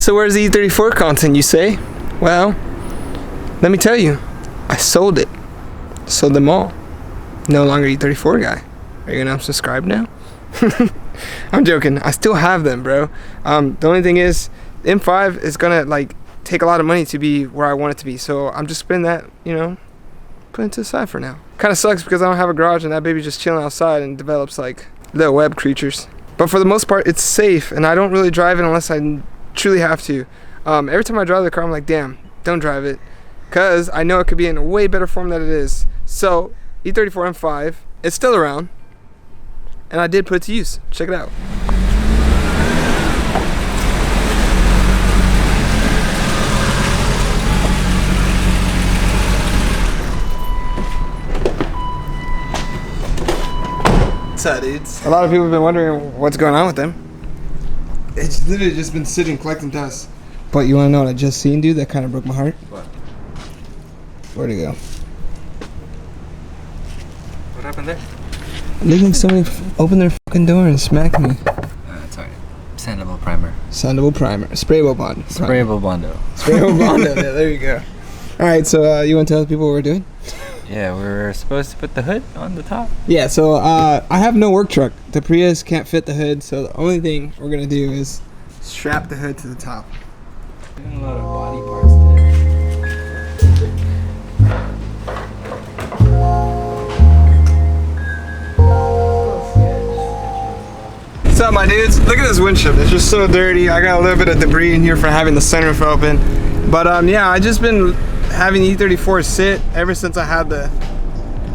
So where's the E34 content, you say? Well, let me tell you, I sold it. Sold them all. No longer E34 guy. Are you gonna unsubscribe now? I'm joking. I still have them, bro. The only thing is, M5 is gonna like take a lot of money to be where I want it to be. So I'm just spending that, you know, put it to the side for now. Kind of sucks because I don't have a garage and that baby's just chilling outside and develops like little web creatures. But for the most part, it's safe and I don't really drive it unless I truly have to. Every time I drive the car, I'm like, damn, don't drive it. Cause I know it could be in a way better form than it is. So E34 M5, it's still around. And I did put it to use. Check it out. What's up, dudes? A lot of people have been wondering what's going on with them. It's literally just been sitting collecting dust. But you wanna know what I just seen, dude? That kind of broke my heart. What? Where'd it go? What happened there? Look like somebody opened their fucking door and smacked me. That's alright. Sandable primer. Sandable primer. Sprayable bond. Sprayable bondo. Sprayable bondo. Yeah, there you go. Alright, so you want to tell the people what we're doing? Yeah, we're supposed to put the hood on the top. Yeah, so I have no work truck. The Prius can't fit the hood, so the only thing we're going to do is strap the hood to the top. Doing a lot of body parts today. What's up, my dudes? Look at this windshield. It's just so dirty. I got a little bit of debris in here for having the sunroof open. But yeah, I just been having E34 sit ever since I had the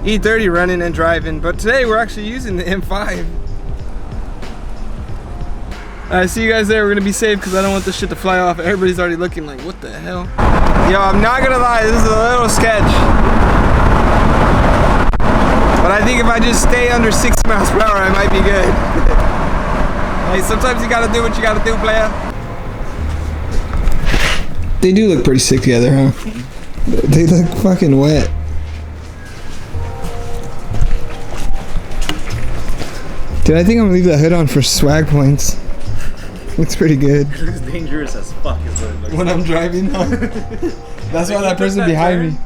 E30 running and driving. But today we're actually using the M5. Alright, see you guys there. We're gonna be safe because I don't want this shit to fly off. Everybody's already looking like, what the hell? Yo, I'm not gonna lie, this is a little sketch. But I think if I just stay under 60 miles per hour, I might be good. Hey, sometimes you gotta do what you gotta do, player. They do look pretty sick together, huh? They look fucking wet. Dude, I think I'm gonna leave the hood on for swag points. Looks pretty good. It looks dangerous as fuck is what it looks when like. I'm driving, no. That's why that person behind me.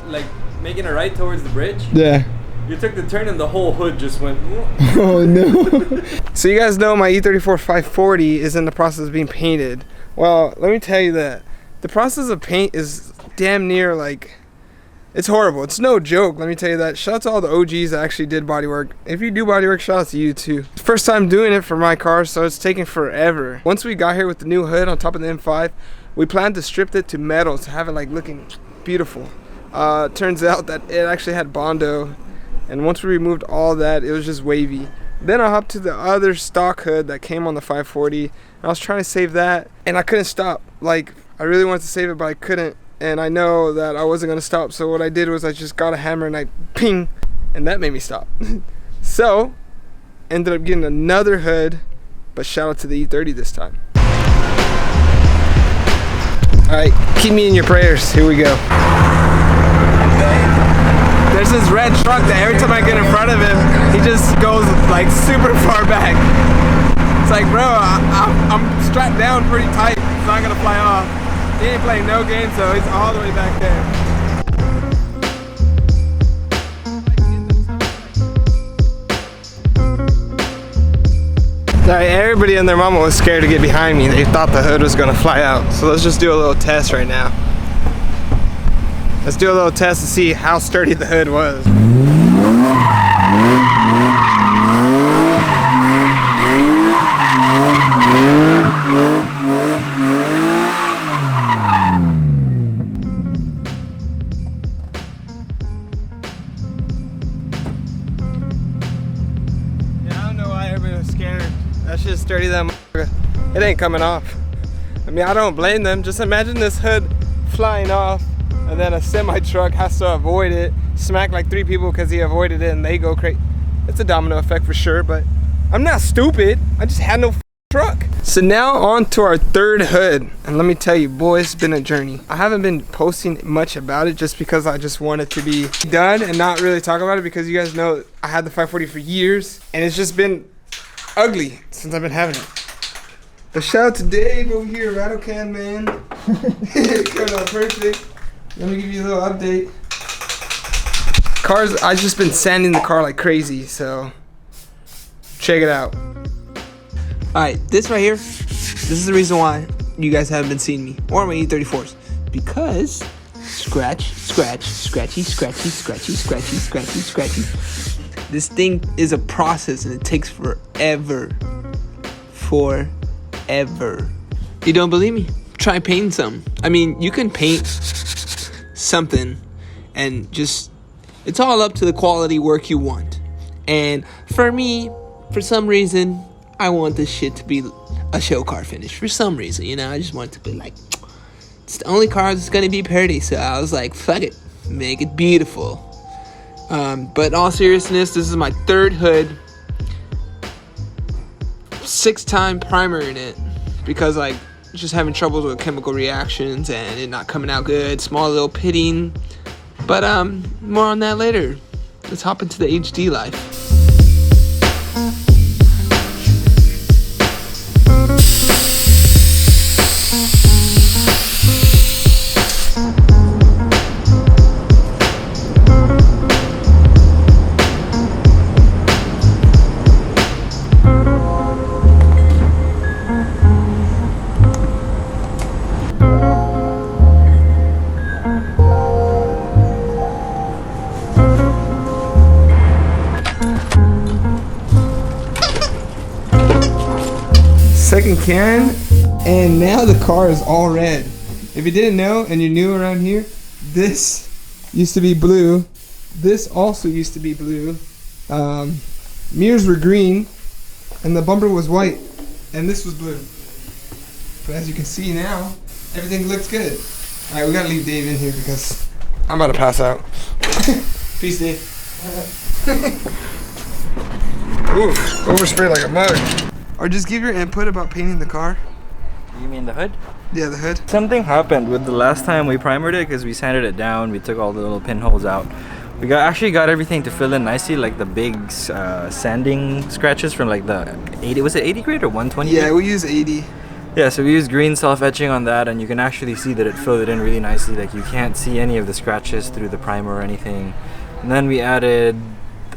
Like making a right towards the bridge? Yeah. You took the turn and the whole hood just went. Oh no. So you guys know my E34 540 is in the process of being painted. Well, let me tell you that the process of paint is damn near like, it's horrible. It's no joke, let me tell you that. Shout out to all the OGs that actually did bodywork. If you do bodywork, shout out to you too. First time doing it for my car, so it's taking forever. Once we got here with the new hood on top of the M5, we planned to strip it to metal to have it like looking beautiful. Turns out that it actually had Bondo, and once we removed all that, it was just wavy. Then I hopped to the other stock hood that came on the 540, and I was trying to save that, and I couldn't stop. Like, I really wanted to save it, but I couldn't, and I know that I wasn't gonna stop, so what I did was I just got a hammer and I ping, and that made me stop. So, ended up getting another hood, but shout out to the E30 this time. Alright, keep me in your prayers. Here we go. There's this red truck that every time I get in front of him, he just goes like super far back. It's like, bro, I'm strapped down pretty tight. It's not gonna fly off. He ain't playing no game, so he's all the way back there. Alright, everybody and their mama was scared to get behind me. They thought the hood was gonna fly out. So let's just do a little test right now. Let's do a little test to see how sturdy the hood was. Yeah, I don't know why everybody was scared. That shit's sturdy, that motherfucker. It ain't coming off. I mean, I don't blame them. Just imagine this hood flying off, and then a semi-truck has to avoid it, smack like 3 people because he avoided it, and they go crazy. It's a domino effect for sure, but I'm not stupid. I just had no truck. So now on to our third hood, and let me tell you, boy, it's been a journey. I haven't been posting much about it just because I just wanted to be done and not really talk about it, because you guys know I had the 540 for years, and it's just been ugly since I've been having it. A shout out to Dave over here, Rattle Can Man. Coming out perfect. Let me give you a little update. Cars, I've just been sanding the car like crazy, so check it out. Alright, this right here, this is the reason why you guys haven't been seeing me or my E34's. Because scratch, scratch, scratchy, scratchy, scratchy, scratchy, scratchy, scratchy. This thing is a process and it takes forever. Forever. You don't believe me? Try painting some. I mean, you can paint something and just, it's all up to the quality work you want. And for me, for some reason, I want this shit to be a show car finish. For some reason, you know, I just want it to be like, it's the only car that's gonna be pretty. So I was like, fuck it, make it beautiful. But in all seriousness, this is my third hood. 6-time primer in it because like just having troubles with chemical reactions and it not coming out good. Small little pitting, but more on that later. Let's hop into the HD life. Second can, and now the car is all red. If you didn't know and you're new around here, this used to be blue. This also used to be blue. Mirrors were green, and the bumper was white, and this was blue. But as you can see now, everything looks good. All right, we gotta leave Dave in here because I'm about to pass out. Peace, Dave. Oof, overspray like a mug. Or just give your input about painting the car. You mean the hood? Yeah, the hood. Something happened with the last time we primered it because we sanded it down. We took all the little pinholes out. We actually got everything to fill in nicely, like the big sanding scratches from like the 80. Was it 80 grade or 120? Yeah, we use 80. Yeah, so we used green self-etching on that, and you can actually see that it filled it in really nicely. Like you can't see any of the scratches through the primer or anything. And then we added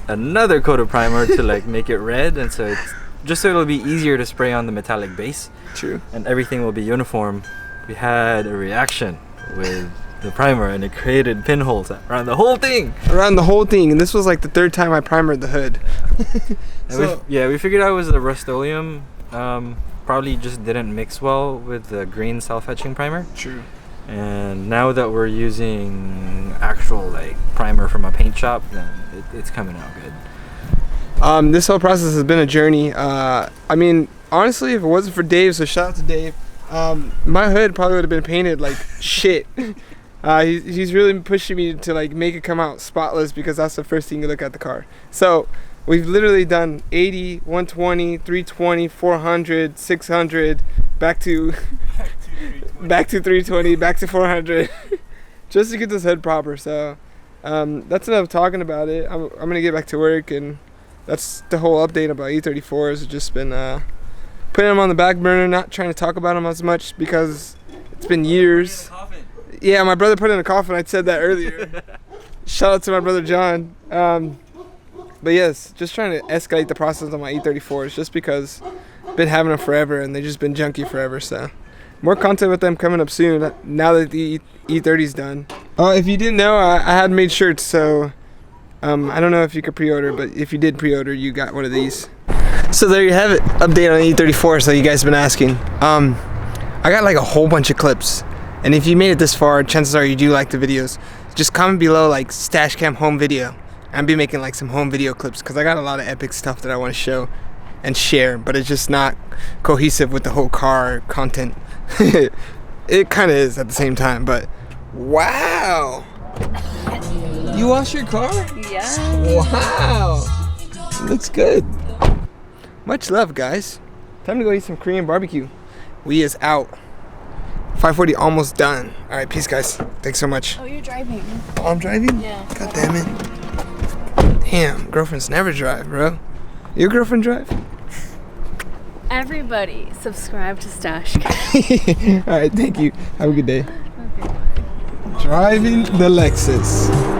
another coat of primer to like make it red, and so it's just so it'll be easier to spray on the metallic base. True. And everything will be uniform. We had a reaction with the primer and it created pinholes around the whole thing. Around the whole thing, and this was like the third time I primered the hood. So, we figured out it was the Rust-Oleum. Probably just didn't mix well with the green self-etching primer. True. And now that we're using actual like primer from a paint shop, then it's coming out good. This whole process has been a journey. I mean, honestly, if it wasn't for Dave, so shout out to Dave, my hood probably would have been painted like shit. He's really pushing me to like make it come out spotless because that's the first thing you look at the car. So we've literally done 80, 120, 320, 400, 600, back to 320, back to 400, just to get this hood proper. So that's enough talking about it. I'm gonna get back to work, and that's the whole update about E34's. It's just been putting them on the back burner, not trying to talk about them as much because it's been years. Yeah, my brother put in a coffin. I said that earlier. Shout out to my brother John. But yes, just trying to escalate the process on my E34's just because I've been having them forever and they've just been junky forever. So more content with them coming up soon now that the E30's done. Oh, if you didn't know, I had made shirts, so I don't know if you could pre-order, but if you did pre-order, you got one of these. So there you have it, update on E34, so you guys have been asking. I got like a whole bunch of clips, and if you made it this far, chances are you do like the videos. Just comment below like stash cam home video. I'll be making like some home video clips because I got a lot of epic stuff that I want to show and share, but it's just not cohesive with the whole car content. It kind of is at the same time, but wow. You wash your car? Yeah. Wow. Looks good. Much love, guys. Time to go eat some Korean barbecue. We is out. 540 almost done. All right, peace, guys. Thanks so much. Oh, you're driving. Oh, I'm driving? Yeah. God damn it. Damn, girlfriends never drive, bro. Your girlfriend drive? Everybody, subscribe to Stash Cam. All right, thank you. Have a good day. Okay, bye. Driving the Lexus.